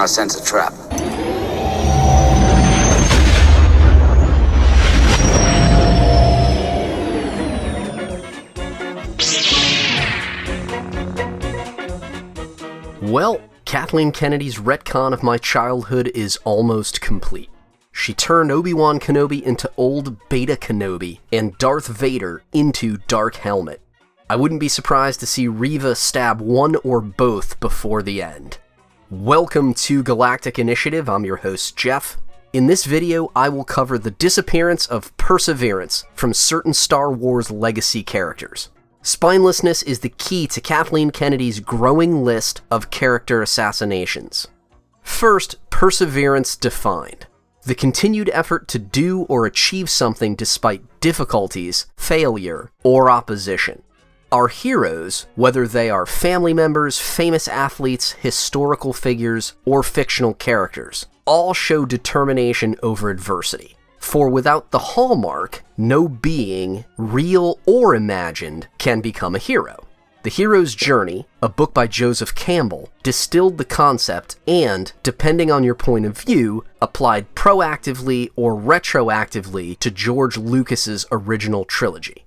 I sense a trap. Well, Kathleen Kennedy's retcon of my childhood is almost complete. She turned Obi-Wan Kenobi into old Beta Kenobi and Darth Vader into Dark Helmet. I wouldn't be surprised to see Reva stab one or both before the end. Welcome to Galactic Initiative, I'm your host Jeff. In this video, I will cover the disappearance of perseverance from certain Star Wars legacy characters. Spinelessness is the key to Kathleen Kennedy's growing list of character assassinations. First, perseverance defined. The continued effort to do or achieve something despite difficulties, failure, or opposition. Our heroes, whether they are family members, famous athletes, historical figures, or fictional characters, all show determination over adversity. For without the hallmark, no being, real or imagined, can become a hero. The Hero's Journey, a book by Joseph Campbell, distilled the concept and, depending on your point of view, applied proactively or retroactively to George Lucas's original trilogy.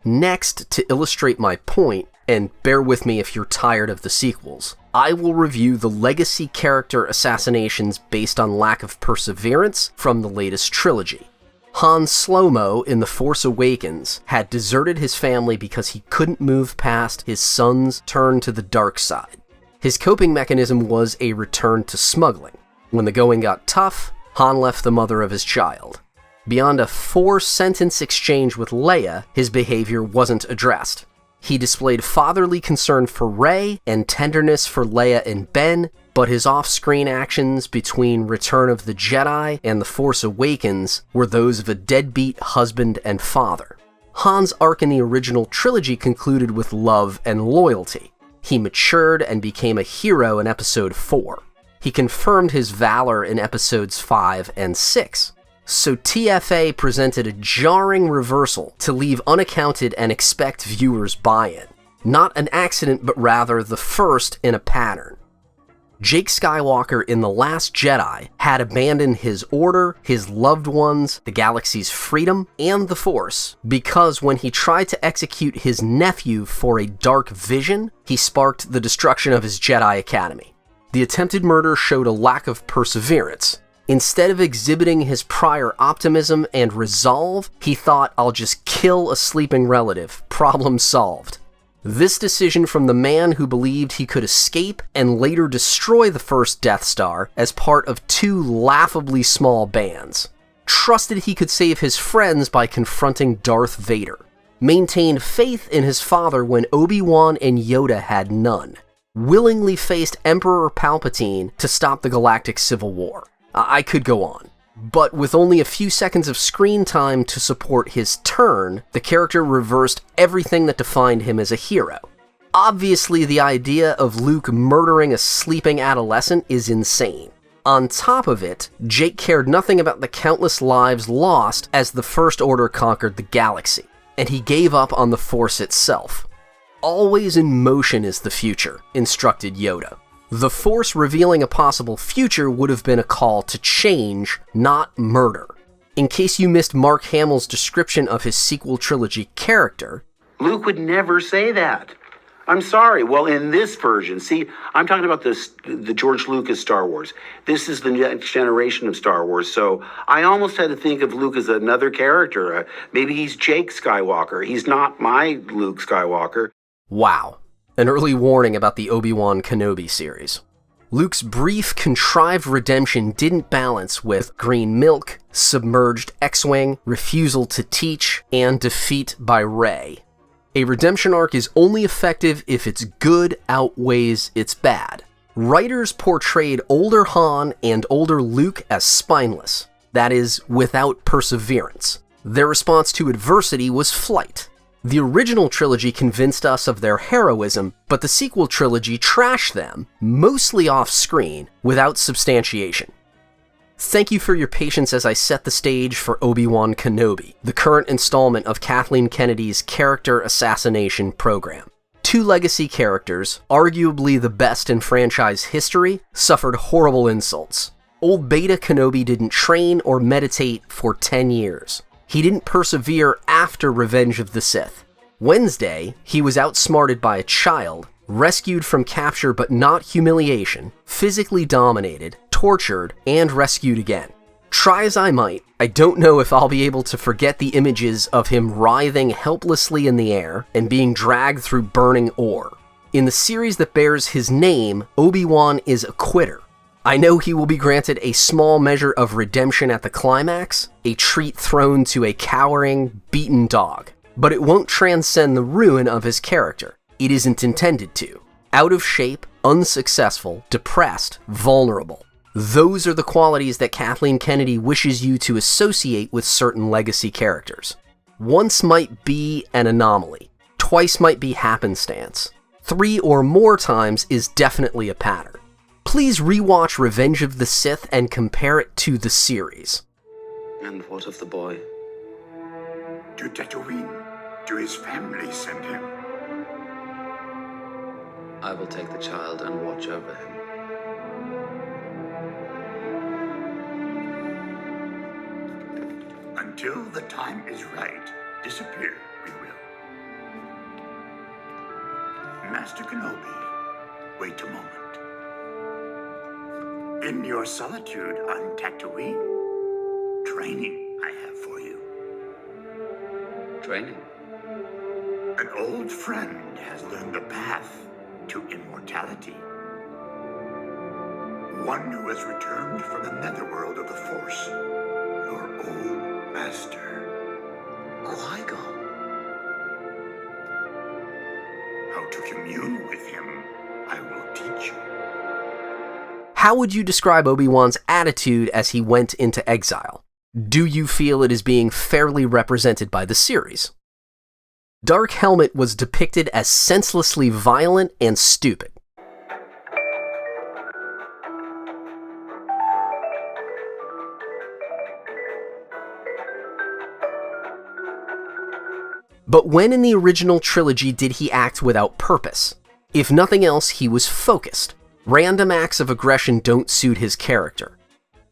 Next, to illustrate my point, and bear with me if you're tired of the sequels, I will review the legacy character assassinations based on lack of perseverance from the latest trilogy. Han Solo in The Force Awakens had deserted his family because he couldn't move past his son's turn to the dark side. His coping mechanism was a return to smuggling. When the going got tough, Han left the mother of his child. Beyond a 4-sentence exchange with Leia, his behavior wasn't addressed. He displayed fatherly concern for Rey and tenderness for Leia and Ben, but his off-screen actions between Return of the Jedi and The Force Awakens were those of a deadbeat husband and father. Han's arc in the original trilogy concluded with love and loyalty. He matured and became a hero in Episode 4. He confirmed his valor in Episodes 5 and 6. So TFA presented a jarring reversal to leave unaccounted and expect viewers buy-in. Not an accident, but rather the first in a pattern. Jake Skywalker in The Last Jedi had abandoned his order, his loved ones, the galaxy's freedom, and the Force, because when he tried to execute his nephew for a dark vision, he sparked the destruction of his Jedi Academy. The attempted murder showed a lack of perseverance. Instead of exhibiting his prior optimism and resolve, he thought, I'll just kill a sleeping relative, problem solved. This decision from the man who believed he could escape and later destroy the first Death Star as part of 2 laughably small bands. Trusted he could save his friends by confronting Darth Vader. Maintained faith in his father when Obi-Wan and Yoda had none. Willingly faced Emperor Palpatine to stop the Galactic Civil War. I could go on. But with only a few seconds of screen time to support his turn, the character reversed everything that defined him as a hero. Obviously, the idea of Luke murdering a sleeping adolescent is insane. On top of it, Jake cared nothing about the countless lives lost as the First Order conquered the galaxy, and he gave up on the Force itself. Always in motion is the future, instructed Yoda. The Force revealing a possible future would have been a call to change, not murder. In case you missed Mark Hamill's description of his sequel trilogy character, Luke would never say that. I'm sorry. Well, in this version, see, I'm talking about the George Lucas Star Wars. This is the next generation of Star Wars, so I almost had to think of Luke as another character. Maybe he's Jake Skywalker. He's not my Luke Skywalker. Wow. An early warning about the Obi-Wan Kenobi series. Luke's brief, contrived redemption didn't balance with green milk, submerged X-Wing, refusal to teach, and defeat by Rey. A redemption arc is only effective if its good outweighs its bad. Writers portrayed older Han and older Luke as spineless, that is, without perseverance. Their response to adversity was flight. The original trilogy convinced us of their heroism, but the sequel trilogy trashed them, mostly off-screen, without substantiation. Thank you for your patience as I set the stage for Obi-Wan Kenobi, the current installment of Kathleen Kennedy's character assassination program. Two legacy characters, arguably the best in franchise history, suffered horrible insults. Old Beta Kenobi didn't train or meditate for 10 years. He didn't persevere after Revenge of the Sith. Wednesday, he was outsmarted by a child, rescued from capture but not humiliation, physically dominated, tortured, and rescued again. Try as I might, I don't know if I'll be able to forget the images of him writhing helplessly in the air and being dragged through burning ore. In the series that bears his name, Obi-Wan is a quitter. I know he will be granted a small measure of redemption at the climax, a treat thrown to a cowering, beaten dog, but it won't transcend the ruin of his character. It isn't intended to. Out of shape, unsuccessful, depressed, vulnerable. Those are the qualities that Kathleen Kennedy wishes you to associate with certain legacy characters. Once might be an anomaly. Twice might be happenstance. 3 or more times is definitely a pattern. Please rewatch Revenge of the Sith and compare it to the series. And what of the boy? To Tatooine. To his family send him. I will take the child and watch over him. Until the time is right, disappear we will. Master Kenobi, wait a moment. In your solitude on Tatooine, training I have for you. Training? An old friend has learned the path to immortality. One who has returned from the netherworld of the Force. Your old master. Qui-Gon. How to commune with him, I will teach you. How would you describe Obi-Wan's attitude as he went into exile? Do you feel it is being fairly represented by the series? Dark Helmet was depicted as senselessly violent and stupid. But when in the original trilogy did he act without purpose? If nothing else, he was focused. Random acts of aggression don't suit his character.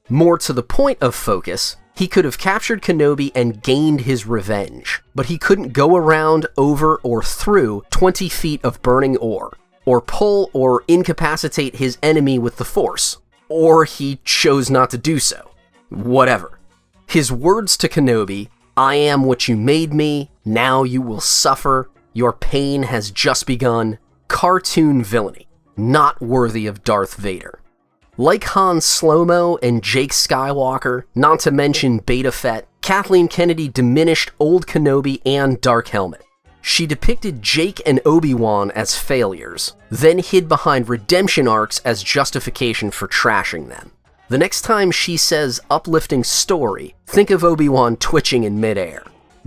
More to the point of focus, he could have captured Kenobi and gained his revenge, but he couldn't go around, over, or through 20 feet of burning ore, or pull or incapacitate his enemy with the Force, or he chose not to do so. Whatever. His words to Kenobi, "I am what you made me, now you will suffer, your pain has just begun," cartoon villainy, not worthy of Darth Vader. Like Han Slow-Mo and Jake Skywalker, not to mention Beta Fett, Kathleen Kennedy diminished old Kenobi and Dark Helmet. She depicted Jake and Obi-Wan as failures, then hid behind redemption arcs as justification for trashing them. The next time she says uplifting story, think of Obi-Wan twitching in midair.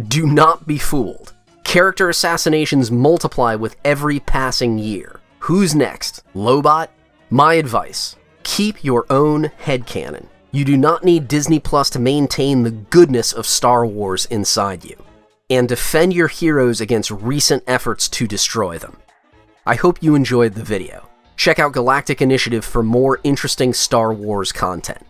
Do not be fooled. Character assassinations multiply with every passing year. Who's next? Lobot? My advice. Keep your own headcanon. You do not need Disney Plus to maintain the goodness of Star Wars inside you. And defend your heroes against recent efforts to destroy them. I hope you enjoyed the video. Check out Galactic Initiative for more interesting Star Wars content.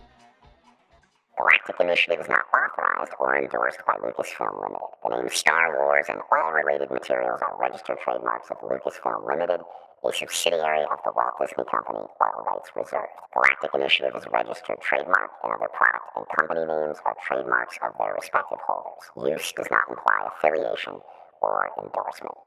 Galactic Initiative is not authorized or endorsed by Lucasfilm Limited. The name Star Wars and all related materials are registered trademarks of Lucasfilm Limited, a subsidiary of the Walt Disney Company, all rights reserved. Galactic Initiative is a registered trademark, and other product and company names are trademarks of their respective holders. Use does not imply affiliation or endorsement.